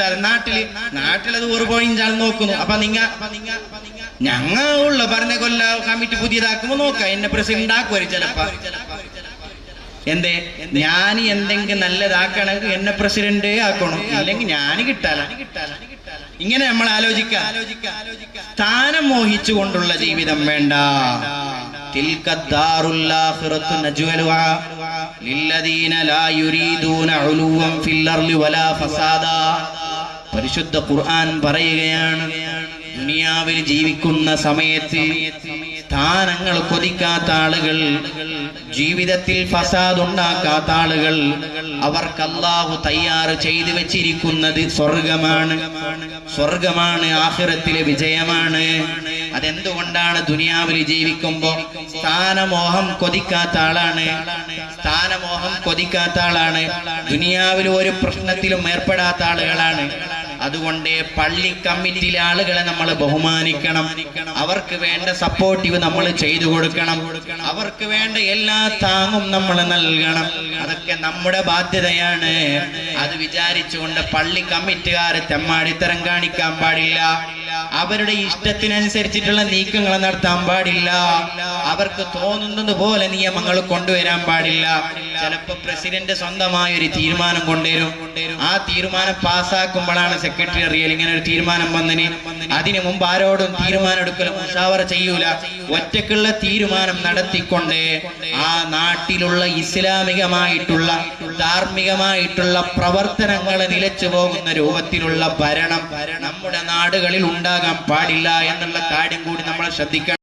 ഉസ്താദ് നാട്ടിലത് 1 പോയിന്റ് ആൾ നോക്കുന്നു. അപ്പൊ ഞങ്ങ ഉള്ള പറഞ്ഞ കൊല്ല കമ്മിറ്റി പുതിയതാക്കുമ്പോ നോക്കാം എന്നെ പ്രസിഡന്റ് ആക്കുവരും ചിലപ്പോ. എന്തേ ഞാൻ എന്തെങ്കിലും നല്ലതാക്കണമെങ്കിൽ എന്നെ പ്രസിഡന്റ് ആക്കണം, ഇല്ലെങ്കിൽ ഞാൻ കിട്ടാല. ഇങ്ങനെ നമ്മൾ ആലോചിക്കാം. സ്ഥാനം മോഹിച്ചുകൊണ്ടുള്ള ജീവിതം വേണ്ട. പരിശുദ്ധ ഖുർആൻ പറയുകയാണ്, ദുനിയാവിൽ ജീവിക്കുന്ന സമയത്ത് സ്ഥാനങ്ങൾ കൊതിക്കാത്ത ആളുകൾ, ജീവിതത്തിൽ ഫസാദ് ഉണ്ടാക്കാത്ത ആളുകൾ, അവർക്ക് അല്ലാഹു തയ്യാർ ചെയ്തു വെച്ചിരിക്കുന്നത് സ്വർഗമാണ്, ആഖിറത്തിലെ വിജയമാണ്. അതെന്തുകൊണ്ടാണ്? ദുനിയാവിൽ ജീവിക്കുമ്പോ സ്ഥാനമോഹം കൊതിക്കാത്ത ആളാണ്, ദുനിയാവിൽ ഒരു പ്രശ്നത്തിലും ഏർപ്പെടാത്ത ആളുകളാണ്. അതുകൊണ്ട് പള്ളി കമ്മിറ്റിയിലെ ആളുകളെ നമ്മൾ ബഹുമാനിക്കണം, അവർക്ക് വേണ്ട സപ്പോർട്ടീവ് നമ്മൾ ചെയ്തു കൊടുക്കണം, അവർക്ക് വേണ്ട എല്ലാ താങ്ങും നമ്മൾ നൽകണം. അതൊക്കെ നമ്മുടെ ബാധ്യതയാണ്. അത് വിചാരിച്ചുകൊണ്ട് പള്ളി കമ്മിറ്റിക്കാരെ തെമ്മാടിത്തരം കാണിക്കാൻ പാടില്ല, അവരുടെ ഇഷ്ടത്തിനനുസരിച്ചിട്ടുള്ള നീക്കങ്ങൾ നടത്താൻ പാടില്ല, അവർക്ക് തോന്നുന്നത് പോലെ നിയമങ്ങൾ കൊണ്ടുവരാൻ പാടില്ല. ചിലപ്പോ പ്രസിഡന്റ് സ്വന്തമായ ഒരു തീരുമാനം കൊണ്ടുവരും, ആ തീരുമാനം പാസ്സാക്കുമ്പോഴാണ് സെക്രട്ടറി അറിയൽ ഇങ്ങനെ ഒരു തീരുമാനം വന്നിന്. അതിനു മുമ്പ് ആരോടും തീരുമാനം എടുക്കലും മുഷാവറ ചെയ്യൂല, ഒറ്റക്കുള്ള തീരുമാനം നടത്തിക്കൊണ്ട് ആ നാട്ടിലുള്ള ഇസ്ലാമികമായിട്ടുള്ള ധാർമ്മികമായിട്ടുള്ള പ്രവർത്തനങ്ങൾ നിലച്ചു പോകുന്ന രൂപത്തിലുള്ള ഭരണം നമ്മുടെ നാടുകളിൽ ഉണ്ടാകാൻ പാടില്ല എന്നുള്ള കാര്യം കൂടി നമ്മൾ ശ്രദ്ധിക്കണം.